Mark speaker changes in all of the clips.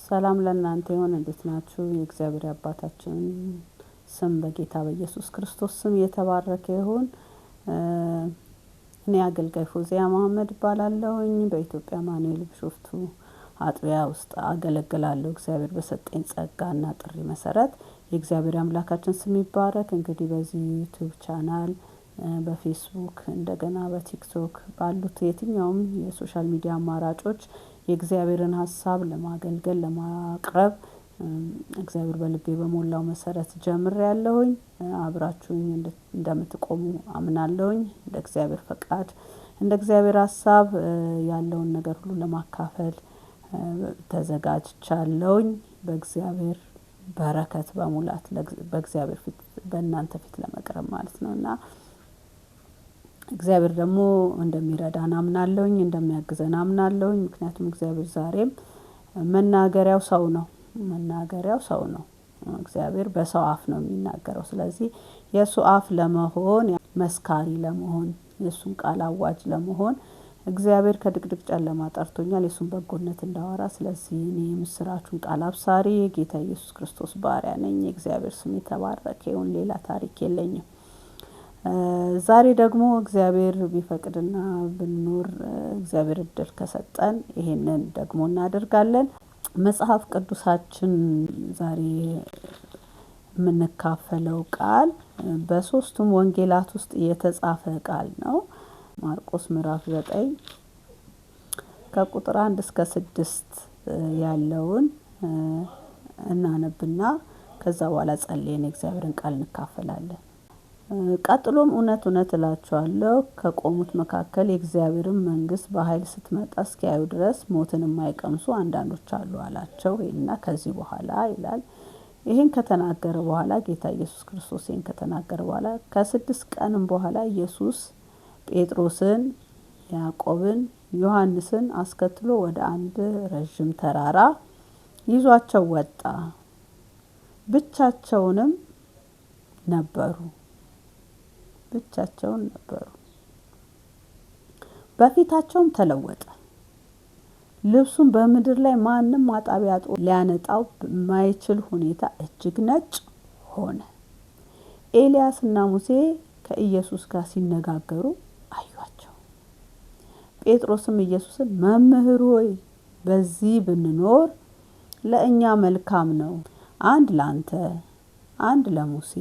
Speaker 1: ሰላም ለእናንተ ይሁን። እንዴት ናችሁ? የእግዚአብሔር አባታችን ስም በጌታ በኢየሱስ ክርስቶስ ስም የተባረከ ይሁን። እኔ አገልጋይ ፎዚያ መሐመድ እባላለሁኝ። በኢትዮጵያ ማኑኤል ቢሾፍቱ አጥቢያ ውስጥ አገለግላለሁ። እግዚአብሔር በሰጠኝ ጸጋና ጥሪ መሰረት የእግዚአብሔር አምላካችን ስም ይባረክ። እንግዲህ በዚህ ዩቲዩብ ቻናል በፌስቡክ እንደገና በቲክቶክ ባሉት የትኛውም የሶሻል ሚዲያ አማራጮች የእግዚአብሔርን ሐሳብ ለማገልገል ለማቅረብ እግዚአብሔር በልቤ በሞላው መሰረት ጀምሬያለሁኝ። አብራችሁኝ እንደምትቆሙ አምናለሁኝ። እንደ እግዚአብሔር ፈቃድ እንደ እግዚአብሔር ሐሳብ ያለውን ነገር ሁሉ ለማካፈል ተዘጋጅቻለሁኝ። በእግዚአብሔር በረከት በሙላት በእግዚአብሔር ፊት በእናንተ ፊት ለመቅረብ ማለት ነውና እግዚአብሔር ደግሞ እንደሚረዳን አምናለሁኝ፣ እንደሚያግዘን አምናለሁኝ። ምክንያቱም እግዚአብሔር ዛሬም መናገሪያው ሰው ነው። እግዚአብሔር በሰው አፍ ነው የሚናገረው። ስለዚህ የሱ አፍ ለመሆን መስካሪ ለመሆን የሱን ቃል አዋጅ ለመሆን እግዚአብሔር ከድቅድቅ ጨለማ ጠርቶኛል የሱን በጎነት እንዳወራ። ስለዚህ እኔ የምስራቹን ቃል አብሳሪ ጌታ ኢየሱስ ክርስቶስ ባሪያ ነኝ። የእግዚአብሔር ስም የተባረከ ይሁን። ሌላ ታሪክ የለኝም። ዛሬ ደግሞ እግዚአብሔር ቢፈቅድና ብንኖር እግዚአብሔር እድል ከሰጠን ይሄንን ደግሞ እናደርጋለን። መጽሐፍ ቅዱሳችን ዛሬ የምንካፈለው ቃል በሶስቱም ወንጌላት ውስጥ የተጻፈ ቃል ነው። ማርቆስ ምዕራፍ 9 ከቁጥር 1 እስከ 6 ያለውን እናነብና ከዛ በኋላ ጸልየን የእግዚአብሔርን ቃል እንካፈላለን። ቀጥሎም እውነት እላችኋለሁ ከቆሙት መካከል የእግዚአብሔርን መንግስት በኃይል ስትመጣ እስኪያዩ ድረስ ሞትን የማይቀምሱ አንዳንዶች አሉ አላቸው ይልና ከዚህ በኋላ ይላል። ይሄን ከተናገረ በኋላ ጌታ ኢየሱስ ክርስቶስ ይሄን ከተናገረ በኋላ ከ6 ቀንም በኋላ ኢየሱስ ጴጥሮስን፣ ያዕቆብን፣ ዮሐንስን አስከትሎ ወደ አንድ ረጅም ተራራ ይዟቸው ወጣ። ብቻቸውን ነበሩ። በፊታቸውም ተለወጠ። ልብሱን በምድር ላይ ማንም ማጣቢያ አጥቦ ሊያነጣው በማይችል ሁኔታ እጅግ ነጭ ሆነ። ኤልያስና ሙሴ ከኢየሱስ ጋር ሲነጋገሩ አዩአቸው። ጴጥሮስም ኢየሱስን መምህር ሆይ በዚህ ብንኖር ለእኛ መልካም ነው። አንድ ላንተ፣ አንድ ለሙሴ፣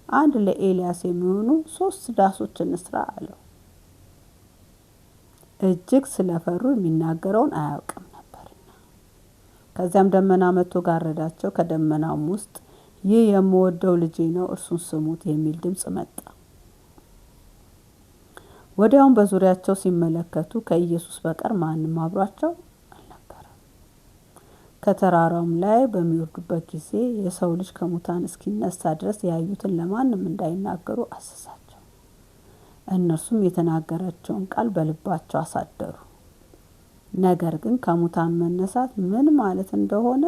Speaker 1: አንድ ለኤልያስ የሚሆኑ 3 ዳሶች እንስራ አለው። እጅግ ስለፈሩ የሚናገረውን አያውቅም ነበርና። ከዚያም ደመና መጥቶ ጋረዳቸው። ከደመናውም ውስጥ ይህ የምወደው ልጄ ነው እርሱን ስሙት የሚል ድምጽ መጣ። ወዲያውም በዙሪያቸው ሲመለከቱ ከኢየሱስ በቀር ማንም አብሯቸው አልነበረም። ከተራራውም ላይ በሚወርዱበት ጊዜ የሰው ልጅ ከሙታን እስኪነሳ ድረስ ያዩትን ለማንም እንዳይናገሩ አዘዛቸው። እነርሱም የተናገራቸውን ቃል በልባቸው አሳደሩ። ነገር ግን ከሙታን መነሳት ምን ማለት እንደሆነ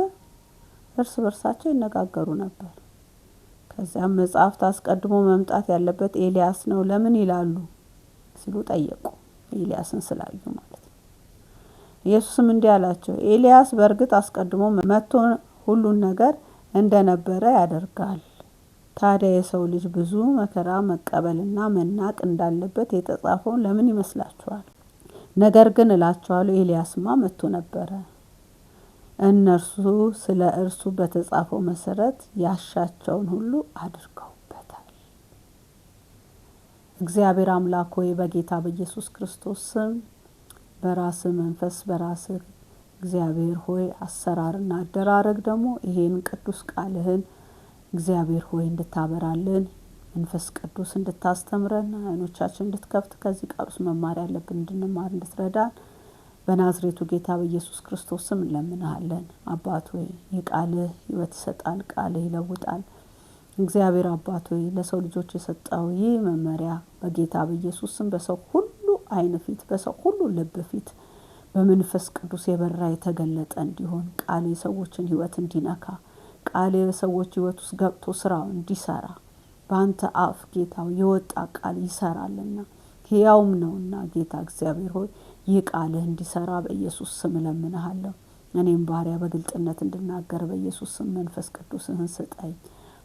Speaker 1: እርስ በርሳቸው ይነጋገሩ ነበር። ከዚያም መጽሐፍት አስቀድሞ መምጣት ያለበት ኤልያስ ነው ለምን ይላሉ ሲሉ ጠየቁ። ኤልያስን ስላዩ ማለት ነው። ኢየሱስም እንዲህ አላቸው፣ ኤልያስ በእርግጥ አስቀድሞ መጥቶ ሁሉን ነገር እንደነበረ ያደርጋል። ታዲያ የሰው ልጅ ብዙ መከራ መቀበልና መናቅ እንዳለበት የተጻፈውን ለምን ይመስላችኋል? ነገር ግን እላችኋለሁ ኤልያስማ መጥቶ ነበረ። እነርሱ ስለ እርሱ በተጻፈው መሰረት ያሻቸውን ሁሉ አድርገውበታል። እግዚአብሔር አምላክ ሆይ በጌታ በኢየሱስ ክርስቶስ ስም በራስ መንፈስ በራስ እግዚአብሔር ሆይ አሰራርና አደራረግ ደግሞ ይሄን ቅዱስ ቃልህን እግዚአብሔር ሆይ እንድታበራልን መንፈስ ቅዱስ እንድታስተምረን አይኖቻችን እንድትከፍት ከዚህ ቃል ውስጥ መማር ያለብን እንድንማር እንድትረዳን በናዝሬቱ ጌታ በኢየሱስ ክርስቶስ ስም እንለምንሃለን። አባት ሆይ የቃልህ ሕይወት ይሰጣል፣ ቃልህ ይለውጣል። እግዚአብሔር አባት ሆይ ለሰው ልጆች የሰጠው ይህ መመሪያ በጌታ በኢየሱስ ስም በሰው ሁሉ አይን ፊት በሰው ሁሉ ልብ ፊት በመንፈስ ቅዱስ የበራ የተገለጠ እንዲሆን ቃል የሰዎችን ሕይወት እንዲነካ ቃል የሰዎች ሕይወት ውስጥ ገብቶ ስራው እንዲሰራ በአንተ አፍ ጌታው የወጣ ቃል ይሰራልና ሕያውም ነውና ጌታ እግዚአብሔር ሆይ ይህ ቃልህ እንዲሰራ በኢየሱስ ስም እለምንሃለሁ። እኔም ባሪያ በግልጥነት እንድናገር በኢየሱስ ስም መንፈስ ቅዱስህን ስጠኝ።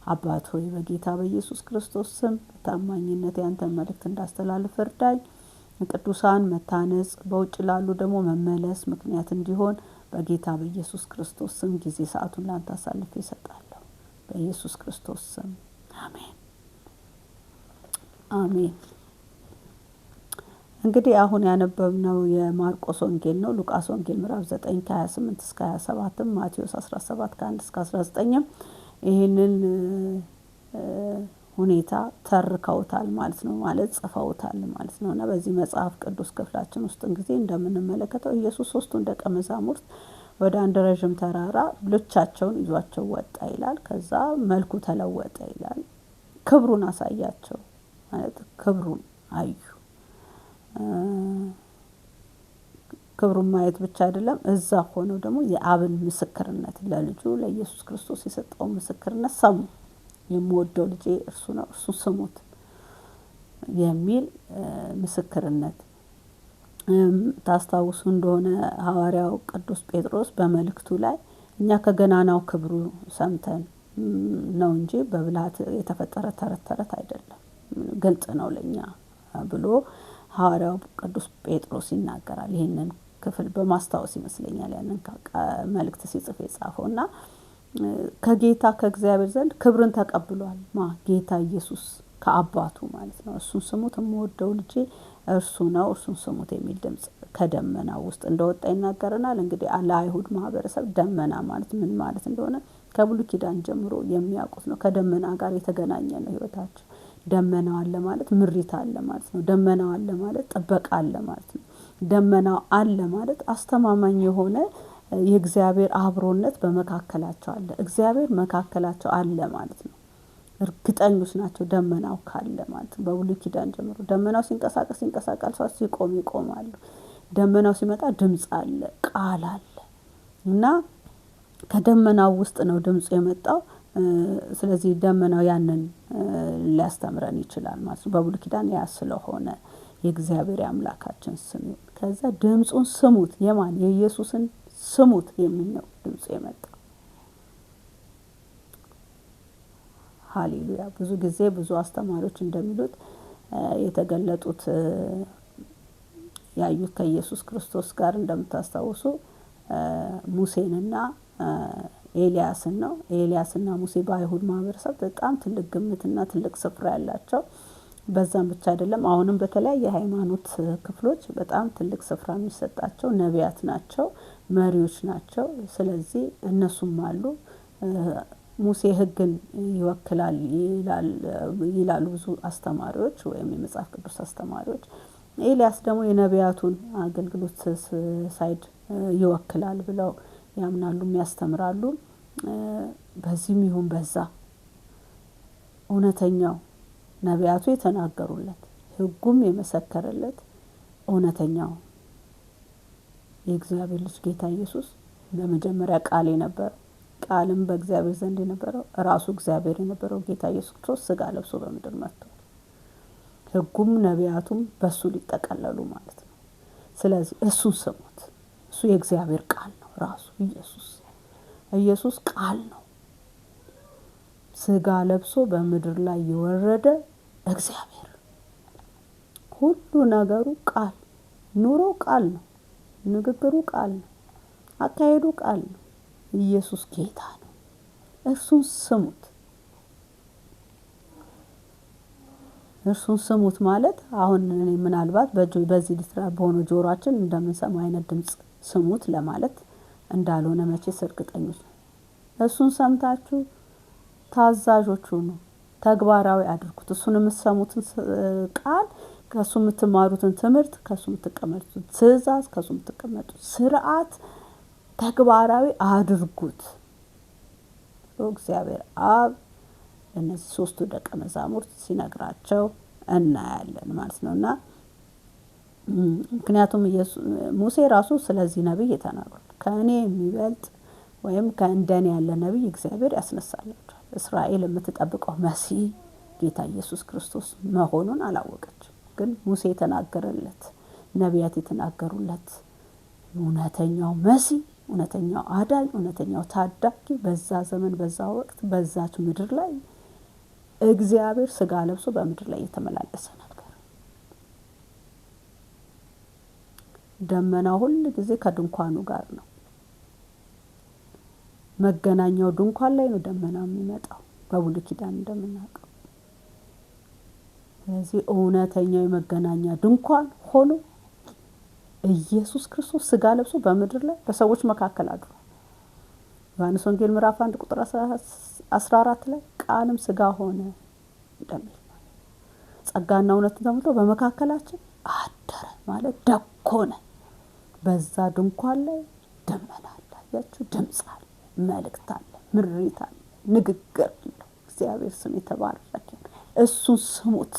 Speaker 1: አባት ሆይ በጌታ በኢየሱስ ክርስቶስ ስም በታማኝነት ያንተን መልእክት እንዳስተላልፍ እርዳኝ። ቅዱሳን መታነጽ፣ በውጭ ላሉ ደግሞ መመለስ ምክንያት እንዲሆን በጌታ በኢየሱስ ክርስቶስ ስም ጊዜ ሰዓቱን ላንተ አሳልፌ እሰጣለሁ። በኢየሱስ ክርስቶስ ስም አሜን አሜን። እንግዲህ አሁን ያነበብነው የማርቆስ ወንጌል ነው። ሉቃስ ወንጌል ምዕራፍ 9 ከ28 እስከ 27፣ ማቴዎስ 17 ከ1 እስከ 19 ይህንን ሁኔታ ተርከውታል ማለት ነው፣ ማለት ጽፈውታል ማለት ነው። እና በዚህ መጽሐፍ ቅዱስ ክፍላችን ውስጥ ጊዜ እንደምንመለከተው ኢየሱስ 3ቱን ደቀ መዛሙርት ወደ አንድ ረዥም ተራራ ብቻቸውን ይዟቸው ወጣ ይላል። ከዛ መልኩ ተለወጠ ይላል። ክብሩን አሳያቸው ማለት ክብሩን አዩ። ክብሩን ማየት ብቻ አይደለም፣ እዛ ሆነው ደግሞ የአብን ምስክርነት ለልጁ ለኢየሱስ ክርስቶስ የሰጠውን ምስክርነት ሰሙ። የምወደው ልጄ እርሱ ነው፣ እርሱ ስሙት የሚል ምስክርነት። ታስታውሱ እንደሆነ ሐዋርያው ቅዱስ ጴጥሮስ በመልእክቱ ላይ እኛ ከገናናው ክብሩ ሰምተን ነው እንጂ በብልሃት የተፈጠረ ተረት ተረት አይደለም፣ ግልጽ ነው ለኛ ብሎ ሐዋርያው ቅዱስ ጴጥሮስ ይናገራል። ይሄንን ክፍል በማስታወስ ይመስለኛል ያንን መልእክት ሲጽፍ የጻፈው እና ከጌታ ከእግዚአብሔር ዘንድ ክብርን ተቀብሏል። ጌታ ኢየሱስ ከአባቱ ማለት ነው። እርሱን ስሙት የምወደው ልጄ እርሱ ነው፣ እርሱን ስሙት የሚል ድምጽ ከደመና ውስጥ እንደወጣ ይናገረናል። እንግዲህ ለአይሁድ ማህበረሰብ ደመና ማለት ምን ማለት እንደሆነ ከብሉይ ኪዳን ጀምሮ የሚያውቁት ነው። ከደመና ጋር የተገናኘ ነው ህይወታቸው። ደመናው አለ ማለት ምሪት አለ ማለት ነው። ደመናው አለ ማለት ጥበቃ አለ ማለት ነው። ደመናው አለ ማለት አስተማማኝ የሆነ የእግዚአብሔር አብሮነት በመካከላቸው አለ። እግዚአብሔር መካከላቸው አለ ማለት ነው። እርግጠኞች ናቸው ደመናው ካለ ማለት ነው። በብሉይ ኪዳን ጀምሮ ደመናው ሲንቀሳቀስ ይንቀሳቀሳል፣ ሲቆም ይቆማሉ። ደመናው ሲመጣ ድምጽ አለ፣ ቃል አለ እና ከደመናው ውስጥ ነው ድምጽ የመጣው። ስለዚህ ደመናው ያንን ሊያስተምረን ይችላል ማለት ነው። በብሉይ ኪዳን ያ ስለሆነ የእግዚአብሔር አምላካችን ስም ይሁን። ከዛ ድምጹን ስሙት፣ የማን የኢየሱስን ስሙት የሚል ነው ድምጽ የመጣው። ሃሌሉያ። ብዙ ጊዜ ብዙ አስተማሪዎች እንደሚሉት የተገለጡት ያዩት ከኢየሱስ ክርስቶስ ጋር እንደምታስታውሱ ሙሴንና ኤልያስን ነው። ኤልያስና ሙሴ በአይሁድ ማህበረሰብ በጣም ትልቅ ግምትና ትልቅ ስፍራ ያላቸው፣ በዛም ብቻ አይደለም አሁንም በተለያየ ሃይማኖት ክፍሎች በጣም ትልቅ ስፍራ የሚሰጣቸው ነቢያት ናቸው፣ መሪዎች ናቸው። ስለዚህ እነሱም አሉ። ሙሴ ሕግን ይወክላል ይላሉ ብዙ አስተማሪዎች ወይም የመጽሐፍ ቅዱስ አስተማሪዎች። ኤልያስ ደግሞ የነቢያቱን አገልግሎት ሳይድ ይወክላል ብለው ያምናሉ፣ ያስተምራሉ። በዚህም ይሁን በዛ እውነተኛው ነቢያቱ የተናገሩለት ሕጉም የመሰከረለት እውነተኛው የእግዚአብሔር ልጅ ጌታ ኢየሱስ በመጀመሪያ ቃል የነበረው፣ ቃልም በእግዚአብሔር ዘንድ የነበረው፣ ራሱ እግዚአብሔር የነበረው ጌታ ኢየሱስ ክርስቶስ ሥጋ ለብሶ በምድር መጥቷል። ሕጉም ነቢያቱም በሱ ሊጠቀለሉ ማለት ነው። ስለዚህ እሱን ስሙት። እሱ የእግዚአብሔር ቃል ነው። ራሱ ኢየሱስ ቃል ነው። ሥጋ ለብሶ በምድር ላይ የወረደ እግዚአብሔር፣ ሁሉ ነገሩ ቃል፣ ኑሮ ቃል ነው፣ ንግግሩ ቃል ነው፣ አካሄዱ ቃል ነው። ኢየሱስ ጌታ ነው። እርሱን ስሙት። እርሱን ስሙት ማለት አሁን እኔ ምናልባት በዚህ ልትራ በሆነ ጆሮአችን እንደምንሰማ አይነት ድምጽ ስሙት ለማለት እንዳልሆነ መቼስ እርግጠኞች ነን። እሱን ሰምታችሁ ታዛዦች ሁኑ፣ ተግባራዊ አድርጉት። እሱን የምትሰሙትን ቃል፣ ከሱ የምትማሩትን ትምህርት፣ ከሱ የምትቀመጡት ትእዛዝ፣ ከሱ የምትቀመጡት ስርዓት ተግባራዊ አድርጉት። እግዚአብሔር አብ እነዚህ 3ቱ ደቀ መዛሙርት ሲነግራቸው እናያለን ማለት ነውና ምክንያቱም ሙሴ ራሱ ስለዚህ ነብይ ተናግሯል። ከእኔ የሚበልጥ ወይም ከእንደኔ ያለ ነብይ እግዚአብሔር ያስነሳላችኋል። እስራኤል የምትጠብቀው መሲህ ጌታ ኢየሱስ ክርስቶስ መሆኑን አላወቀችም። ግን ሙሴ የተናገረለት፣ ነቢያት የተናገሩለት እውነተኛው መሲህ እውነተኛው አዳኝ፣ እውነተኛው ታዳጊ በዛ ዘመን በዛ ወቅት በዛች ምድር ላይ እግዚአብሔር ስጋ ለብሶ በምድር ላይ የተመላለሰ ነበር። ደመናው ሁሉ ጊዜ ከድንኳኑ ጋር ነው። መገናኛው ድንኳን ላይ ነው ደመና የሚመጣው በብሉይ ኪዳን እንደምናውቀው። ስለዚህ እውነተኛው የመገናኛ ድንኳን ሆኖ ኢየሱስ ክርስቶስ ስጋ ለብሶ በምድር ላይ በሰዎች መካከል አድሯል። ዮሐንስ ወንጌል ምዕራፍ 1 ቁጥር 14 ላይ ቃልም ስጋ ሆነ እንደሚል ጸጋና እውነትን ተሞልቶ በመካከላችን አደረ ማለት ደኮነ። በዛ ድንኳን ላይ ደመና አለ፣ ያችሁ ድምጽ አለ፣ መልእክት አለ፣ ምሪት አለ፣ ንግግር አለ። እግዚአብሔር ስም የተባረከ። እሱን ስሙት።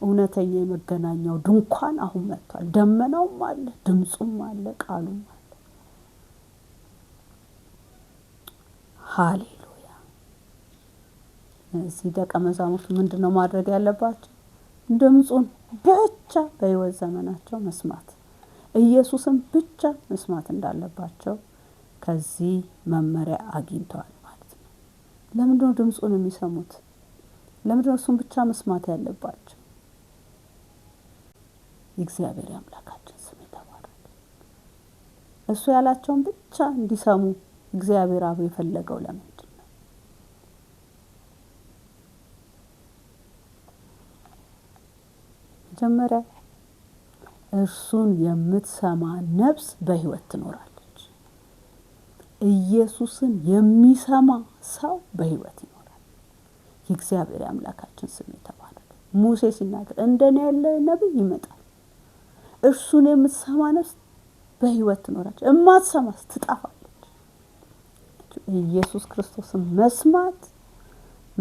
Speaker 1: እውነተኛ የመገናኛው ድንኳን አሁን መጥቷል። ደመናውም አለ፣ ድምጹም አለ፣ ቃሉም አለ። ሃሌሉያ። እዚህ ደቀ መዛሙርቱ ምንድነው ማድረግ ያለባቸው? ድምጹን ብቻ በሕይወት ዘመናቸው መስማት፣ ኢየሱስን ብቻ መስማት እንዳለባቸው ከዚህ መመሪያ አግኝተዋል ማለት ነው። ለምንድነው ድምጹን የሚሰሙት? ለምንድነው እሱን ብቻ መስማት ያለባቸው? የእግዚአብሔር አምላካችን ስም የተባረከ። እሱ ያላቸውን ብቻ እንዲሰሙ እግዚአብሔር አብ የፈለገው ለምንድን ነው? መጀመሪያ እርሱን የምትሰማ ነፍስ በሕይወት ትኖራለች። ኢየሱስን የሚሰማ ሰው በሕይወት ይኖራል። የእግዚአብሔር አምላካችን ስም የተባረከ። ሙሴ ሲናገር እንደኔ ያለ ነብይ ይመጣል፣ እርሱን የምትሰማ ነፍስ በሕይወት ትኖራለች፣ እማትሰማስ ትጠፋለች። ኢየሱስ ክርስቶስን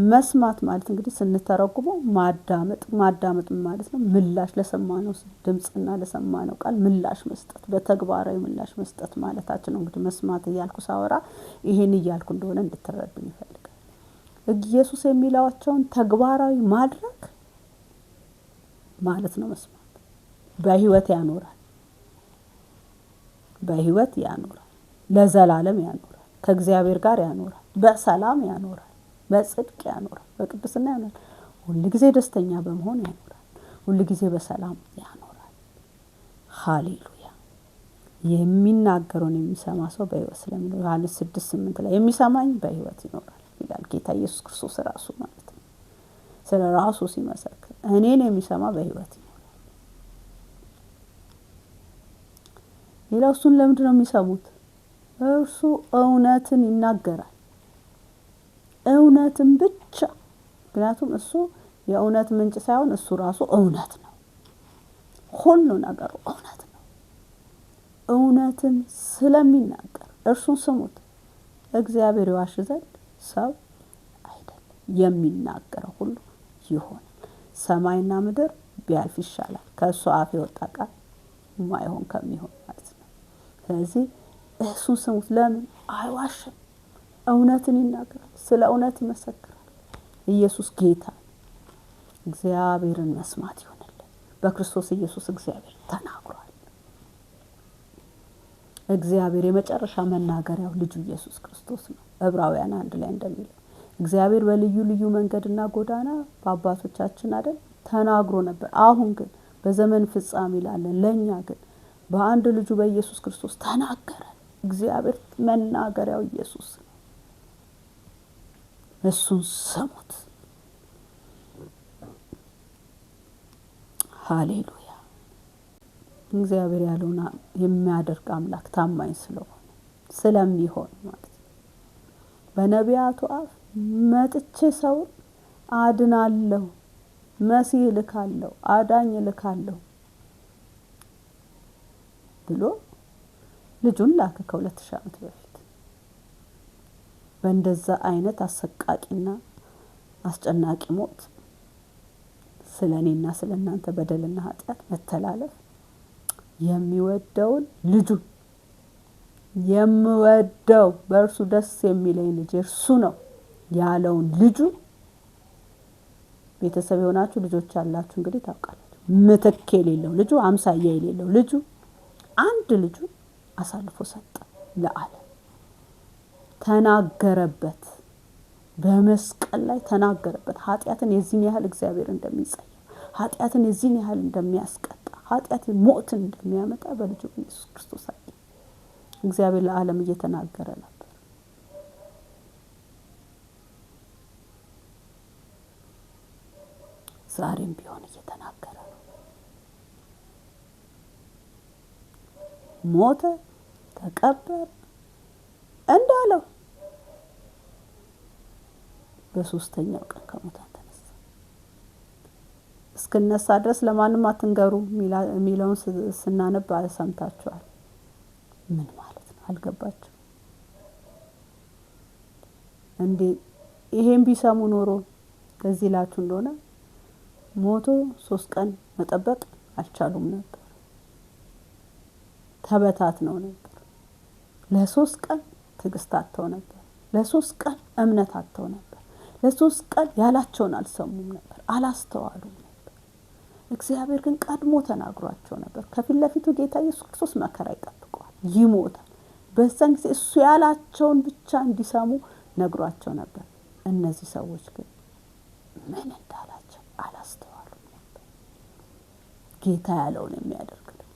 Speaker 1: መስማት ማለት እንግዲህ ስንተረጉመው ማዳመጥ ማለት ነው። ምላሽ ለሰማነው ድምጽና ለሰማነው ቃል ምላሽ መስጠት፣ በተግባራዊ ምላሽ መስጠት ማለታችን ነው። እንግዲህ መስማት እያልኩ ሳወራ ይሄን እያልኩ እንደሆነ እንድትረዱኝ ይፈልጋል። ኢየሱስ የሚላቸውን ተግባራዊ ማድረግ ማለት ነው መስማት። በሕይወት ያኖራል፣ በሕይወት ያኖራል፣ ለዘላለም ያኖራል፣ ከእግዚአብሔር ጋር ያኖራል፣ በሰላም ያኖራል፣ በጽድቅ ያኖራል፣ በቅድስና ያኖራል፣ ሁሉ ጊዜ ደስተኛ በመሆን ያኖራል፣ ሁሉ ጊዜ በሰላም ያኖራል። ሃሌሉያ። የሚናገረውን የሚሰማ ሰው በሕይወት ስለሚኖር ዮሐንስ 6:8 ላይ የሚሰማኝ በሕይወት ይኖራል ይላል ጌታ ኢየሱስ ክርስቶስ ራሱ ማለት ነው። ስለ ራሱ ሲመሰክር እኔን የሚሰማ በሕይወት ይኖራል። ሌላው እሱን ለምንድን ነው የሚሰሙት? እርሱ እውነትን ይናገራል፣ እውነትን ብቻ። ምክንያቱም እሱ የእውነት ምንጭ ሳይሆን እሱ ራሱ እውነት ነው። ሁሉ ነገሩ እውነት ነው። እውነትን ስለሚናገር እርሱን ስሙት። እግዚአብሔር ይዋሽ ዘንድ ሰው አይደለም፣ የሚናገረው ሁሉ ይሆናል። ሰማይና ምድር ቢያልፍ ይሻላል ከእሱ አፍ የወጣ ቃል ማይሆን ከሚሆን ማለት ነው። ስለዚህ እሱን ስሙት። ለምን? አይዋሽም፣ እውነትን ይናገራል፣ ስለ እውነት ይመሰክራል። ኢየሱስ ጌታ። እግዚአብሔርን መስማት ይሆንልን። በክርስቶስ ኢየሱስ እግዚአብሔር ተናግሯል። እግዚአብሔር የመጨረሻ መናገሪያው ልጁ ኢየሱስ ክርስቶስ ነው። ዕብራውያን 1 ላይ እንደሚለው እግዚአብሔር በልዩ ልዩ መንገድና ጎዳና በአባቶቻችን አይደል ተናግሮ ነበር። አሁን ግን በዘመን ፍጻሜ ላለን ለኛ ግን በአንድ ልጁ በኢየሱስ ክርስቶስ ተናገረ። እግዚአብሔር መናገሪያው ኢየሱስ ነው። እሱን ስሙት። ሃሌሉያ። እግዚአብሔር ያለውና የሚያደርግ አምላክ ታማኝ ስለሚሆን ማለት ነው። በነቢያቱ አፍ መጥቼ ሰውን አድናለሁ፣ መሲህ ልካለሁ፣ አዳኝ ልካለሁ ብሎ ልጁን ላከ ከ2000 ዓመት በፊት። በእንደዛ አይነት አሰቃቂና አስጨናቂ ሞት ስለኔና ስለናንተ በደልና ኃጢአት መተላለፍ የሚወደውን ልጁን የምወደው በእርሱ ደስ የሚለኝ ልጅ እርሱ ነው ያለውን ልጁ ቤተሰብ የሆናችሁ ልጆች አላችሁ እንግዲህ ታውቃላችሁ። ምትክ የሌለው ልጁ፣ አምሳያ የሌለው ልጁ፣ አንድ ልጁ አሳልፎ ሰጠ ለዓለም ተናገረበት። በመስቀል ላይ ተናገረበት። ኃጢአትን የዚህን ያህል እግዚአብሔር እንደሚጸየፍ፣ ኃጢአትን የዚህን ያህል እንደሚያስቀጣ፣ ኃጢአትን ሞትን እንደሚያመጣ በልጁ ኢየሱስ ክርስቶስ አየ። እግዚአብሔር ለዓለም እየተናገረ ነበር። ዛሬም ቢሆን እየተናገረ ነው። ሞተ፣ ተቀበረ እንዳለው በሶስተኛው ቀን ከሙታን ተነሳ። እስክነሳ ድረስ ለማንም አትንገሩ የሚለውን ስናነብ ሰምታችኋል። ምን ማለት ነው? አልገባችሁ እንዴ? ይሄን ቢሰሙ ኖሮ ከዚህ ላችሁ እንደሆነ ሞቶ 3 ቀን መጠበቅ አልቻሉም ነበር። ተበታትነው ነበር። ለ3 ቀን ትዕግስት አጥተው ነበር። ለ3 ቀን እምነት አጥተው ነበር። ለ3 ቀን ያላቸውን አልሰሙም ነበር፣ አላስተዋሉም ነበር። እግዚአብሔር ግን ቀድሞ ተናግሯቸው ነበር። ከፊት ለፊቱ ጌታ ኢየሱስ ክርስቶስ መከራ ይጠብቀዋል፣ ይሞታል። በዛን ጊዜ እሱ ያላቸውን ብቻ እንዲሰሙ ነግሯቸው ነበር። እነዚህ ሰዎች ግን ምን እንዳላቸው አላስተዋሉም ነበር። ጌታ ያለውን የሚያደርግ ነው።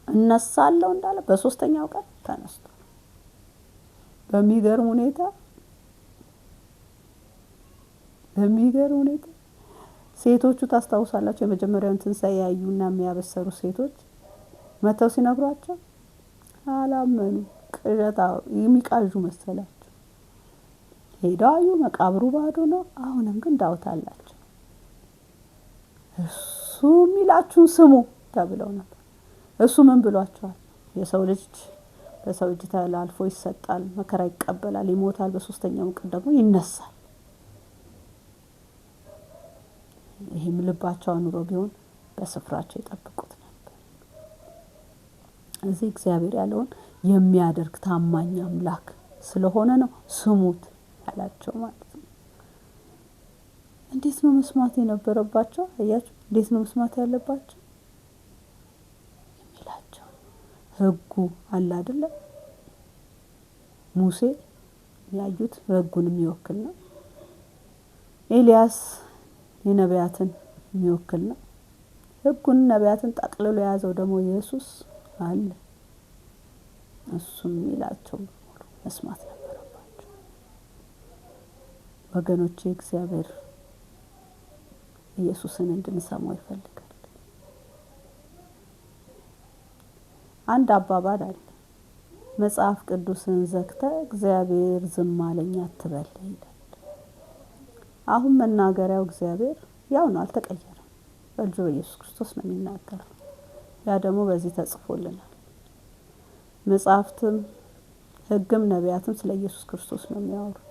Speaker 1: እነሳለሁ እንዳለ በሶስተኛው ቀን ተነስቷል። በሚገርም ሁኔታ ሴቶቹ ታስታውሳላችሁ? የመጀመሪያውን ትንሣኤ ያዩና የሚያበሰሩ ሴቶች መተው ሲነግሯቸው አላመኑ። ቅዠታው የሚቃዡ መሰላቸው። ሄደው አዩ፣ መቃብሩ ባዶ ነው። አሁንም ግን ዳውት አላቸው። እሱ የሚላችሁን ስሙ ተብለው ነበር። እሱ ምን ብሏቸዋል? የሰው ልጅ በሰው እጅ ተላልፎ ይሰጣል፣ መከራ ይቀበላል፣ ይሞታል፣ በሶስተኛው ቀን ደግሞ ይነሳል። ይሄም ልባቸው አኑሮ ቢሆን በስፍራቸው ይጠብቁት ነበር። እዚህ እግዚአብሔር ያለውን የሚያደርግ ታማኝ አምላክ ስለሆነ ነው ስሙት ያላቸው ማለት ነው። እንዴት ነው መስማት የነበረባቸው? አያችሁ፣ እንዴት ነው መስማት ያለባቸው? የሚላቸው ሕጉ አለ አይደለ? ሙሴ ያዩት ሕጉን የሚወክል ነው። ኤልያስ የነቢያትን የሚወክል ነው። ሕጉን ነቢያትን ጠቅልሎ የያዘው ደግሞ ኢየሱስ አለ። እሱም የሚላቸው መስማት ነበረባቸው። ወገኖቼ፣ እግዚአብሔር ኢየሱስን እንድንሰማው ይፈልጋል። አንድ አባባል አለ። መጽሐፍ ቅዱስን ዘግተህ እግዚአብሔር ዝም አለኝ አትበል ይላል። አሁን መናገሪያው እግዚአብሔር ያው ነው፣ አልተቀየረም። በልጁ ኢየሱስ ክርስቶስ ነው የሚናገረው። ያ ደግሞ በዚህ ተጽፎልናል። መጽሐፍትም ሕግም ነቢያትም ስለ ኢየሱስ ክርስቶስ ነው የሚያወሩት።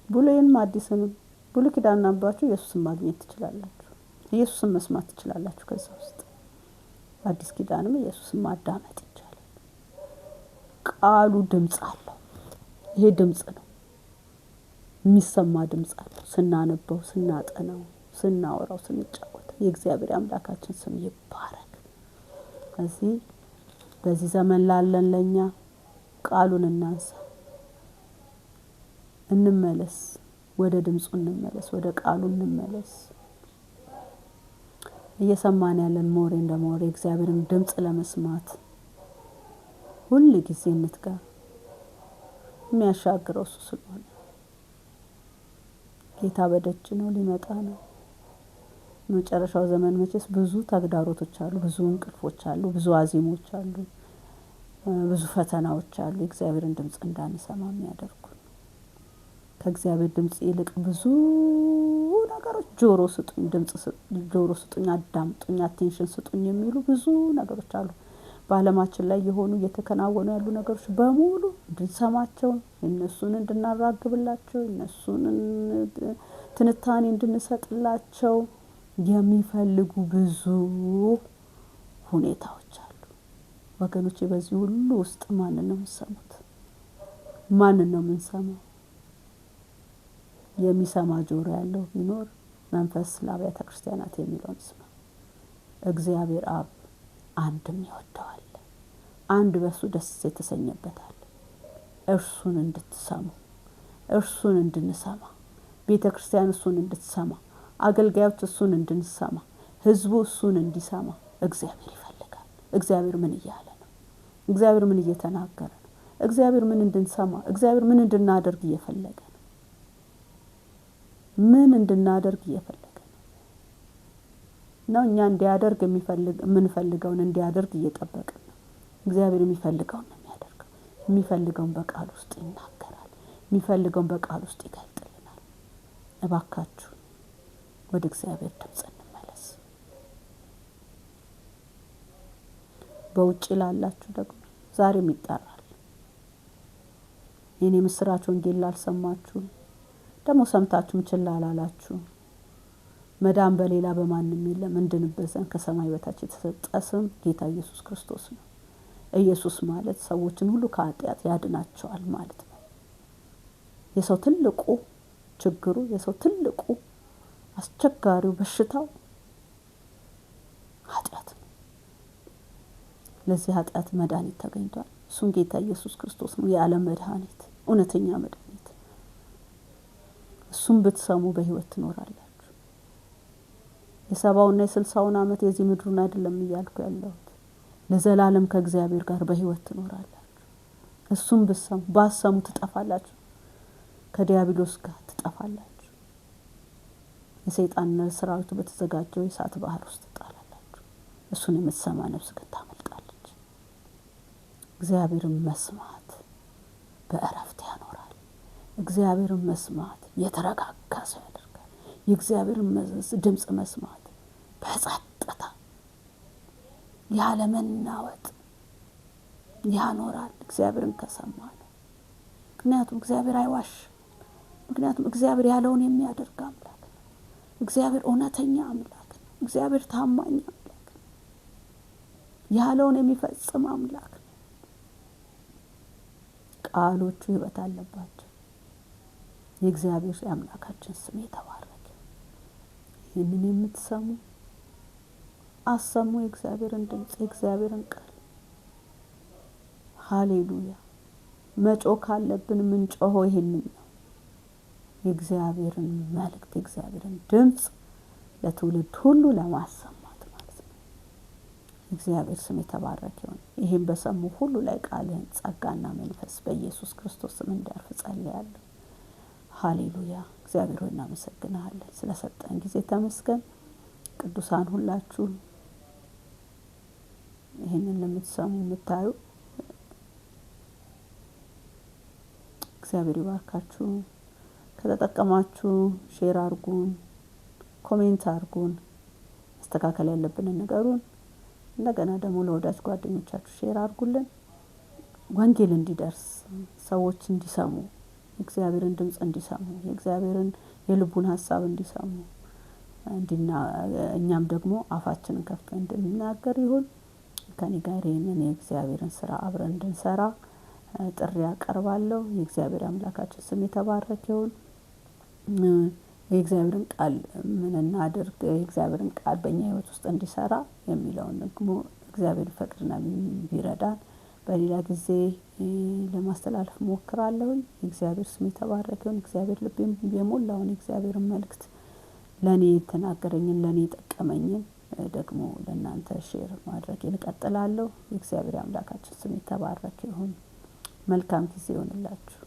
Speaker 1: ብሉይንም አዲስንም ብሉይ ኪዳንን አንብባችሁ ኢየሱስን ማግኘት ትችላላችሁ። ኢየሱስን መስማት ትችላላችሁ። ከዛ ውስጥ አዲስ ኪዳንም ኢየሱስን ማዳመጥ ይቻላል። ቃሉ ድምጽ አለው። ይሄ ድምጽ ነው፣ የሚሰማ ድምጽ አለው። ስናነበው፣ ስናጠናው፣ ስናወራው፣ ስንጫወተው የእግዚአብሔር አምላካችን ስም ይባረክ። በዚህ ዘመን ላለን ለኛ ቃሉን እናንሳ፣ እንመለስ፣ ወደ ድምጹ እንመለስ፣ ወደ ቃሉ እንመለስ። እየሰማን ያለን ሞሬ እንደ ሞሬ እግዚአብሔርን ድምጽ ለመስማት ሁሉ ጊዜ እንትጋ። የሚያሻግረው እሱ ስለሆነ ጌታ በደጅ ነው፣ ሊመጣ ነው። መጨረሻው ዘመን መቼስ ብዙ ተግዳሮቶች አሉ፣ ብዙ እንቅልፎች አሉ፣ ብዙ አዚሞች አሉ፣ ብዙ ፈተናዎች አሉ። የእግዚአብሔርን ድምጽ እንዳንሰማ የሚያደርጉ ከእግዚአብሔር ድምጽ ይልቅ ብዙ ነገሮች ጆሮ ስጡኝ፣ ጆሮ ስጡኝ፣ አዳምጡኝ፣ አቴንሽን ስጡኝ የሚሉ ብዙ ነገሮች አሉ። በዓለማችን ላይ የሆኑ እየተከናወኑ ያሉ ነገሮች በሙሉ እንድንሰማቸው፣ እነሱን እንድናራግብላቸው፣ እነሱን ትንታኔ እንድንሰጥላቸው የሚፈልጉ ብዙ ሁኔታዎች አሉ። ወገኖቼ፣ በዚህ ሁሉ ውስጥ ማንን ነው የምንሰሙት? ማንን ነው የምንሰማው? የሚሰማ ጆሮ ያለው ቢኖር መንፈስ ለአብያተ ክርስቲያናት የሚለውን ይስማ። እግዚአብሔር አብ አንድም ይወደዋል፣ አንድ በሱ ደስ የተሰኘበታል። እርሱን እንድትሰሙ፣ እርሱን እንድንሰማ፣ ቤተክርስቲያን እሱን እንድትሰማ፣ አገልጋዮች እሱን እንድንሰማ፣ ህዝቡ እሱን እንዲሰማ እግዚአብሔር ይፈልጋል። እግዚአብሔር ምን እያለ ነው? እግዚአብሔር ምን እየተናገረ ነው? እግዚአብሔር ምን እንድንሰማ፣ እግዚአብሔር ምን እንድናደርግ እየፈለገ ነው? ምን እንድናደርግ እየፈለገ ነው? እኛ እንዲያደርግ የምንፈልገውን እንዲያደርግ እየጠበቅን ነው። እግዚአብሔር የሚፈልገውን ነው የሚያደርገው። የሚፈልገውን በቃል ውስጥ ይናገራል። የሚፈልገውን በቃል ውስጥ ይገልጥልናል። እባካችሁ ወደ እግዚአብሔር ድምጽ እንመለስ። በውጭ ላላችሁ ደግሞ ዛሬም ይጠራል። የኔ ምስራች ወንጌል ላልሰማችሁ ደግሞ ሰምታችሁም ችላ ላላችሁ መዳን በሌላ በማንም የለም እንድንበት ዘንድ ከሰማይ በታች የተሰጠ ስም ጌታ ኢየሱስ ክርስቶስ ነው። ኢየሱስ ማለት ሰዎችን ሁሉ ከኃጢአት ያድናቸዋል ማለት ነው። የሰው ትልቁ ችግሩ፣ የሰው ትልቁ አስቸጋሪው በሽታው ኃጢአት ነው። ለዚህ ኃጢአት መድኃኒት ተገኝቷል። እሱም ጌታ ኢየሱስ ክርስቶስ ነው፣ የዓለም መድኃኒት፣ እውነተኛ መድኃኒት። እሱም ብትሰሙ በህይወት ትኖራላችሁ። የ70ና የ60 ዓመት የዚህ ምድሩን አይደለም እያልኩ ያለሁት፣ ለዘላለም ከእግዚአብሔር ጋር በህይወት ትኖራላችሁ። እሱም ብትሰሙ፣ ባሰሙ ትጠፋላችሁ፣ ከዲያብሎስ ጋር ትጠፋላችሁ። የሰይጣን ሰራዊቱ በተዘጋጀው የእሳት ባህር ውስጥ ትጣላላችሁ። እሱን የምትሰማ ነፍስ ግን ታመልጣለች። እግዚአብሔርን መስማት በእረፍት ያኖራል። እግዚአብሔርን መስማት የተረጋጋ ሰው ያደርጋል። የእግዚአብሔርን ድምጽ መስማት በጸጥታ ያለ መናወጥ ያኖራል። እግዚአብሔርን ከሰማን፣ ምክንያቱም እግዚአብሔር አይዋሽም። ምክንያቱም እግዚአብሔር ያለውን የሚያደርግ አምላክ ነው። እግዚአብሔር እውነተኛ አምላክ ነው። እግዚአብሔር ታማኝ አምላክ ነው። ያለውን የሚፈጽም አምላክ ነው። ቃሎቹ ሕይወት አለባቸው። የእግዚአብሔር የአምላካችን ስም የተባረከ። ይህንን የምትሰሙ አሰሙ የእግዚአብሔርን ድምጽ፣ የእግዚአብሔርን ቃል። ሃሌሉያ። መጮህ ካለብን ምንጮኸው ይሄንን ነው። የእግዚአብሔርን መልእክት፣ የእግዚአብሔርን ድምጽ ለትውልድ ሁሉ ለማሰማት ማለት ነው። የእግዚአብሔር ስም የተባረከ ይሁን። ይሄን በሰሙ ሁሉ ላይ ቃልህን ጸጋና መንፈስ በኢየሱስ ክርስቶስ ስም እንዲያርፍ ጸልያለሁ። ሃሌሉያ። እግዚአብሔር ሆይ እናመሰግናለን ስለሰጠን ጊዜ ተመስገን። ቅዱሳን ሁላችሁ ይሄንን ለምትሰሙ የምታዩ እግዚአብሔር ይባርካችሁ። ከተጠቀማችሁ ሼር አድርጉን፣ ኮሜንት አድርጉን፣ ማስተካከል ያለብንን ነገሩን እንደገና ደግሞ ለወዳጅ ጓደኞቻችሁ ሼር አድርጉልን። ወንጌል እንዲደርስ ሰዎች እንዲሰሙ፣ የእግዚአብሔርን ድምጽ እንዲሰሙ፣ የእግዚአብሔርን የልቡን ሐሳብ እንዲሰሙ እኛም ደግሞ አፋችንን ከፍተን እንድንናገር ይሁን። ከኔ ጋር ይህንን የእግዚአብሔርን ስራ አብረን እንድንሰራ ጥሪ አቀርባለሁ። የእግዚአብሔር አምላካችን ስም የተባረከ ይሁን። የእግዚአብሔርን ቃል ምን እናድርግ፣ የእግዚአብሔርን ቃል በእኛ ህይወት ውስጥ እንዲሰራ የሚለውን ደግሞ እግዚአብሔር ፈቅድና ቢረዳን በሌላ ጊዜ ለማስተላለፍ ሞክራለሁ። የእግዚአብሔር ስም የተባረከ ይሁን። እግዚአብሔር ልቤም የሞላውን የእግዚአብሔርን መልእክት ለኔ ተናገረኝን፣ ለኔ ጠቀመኝን ደግሞ ለእናንተ ሼር ማድረግ እንቀጥላለሁ። የእግዚአብሔር አምላካችን ስም የተባረከ ይሁን። መልካም ጊዜ ይሁንላችሁ።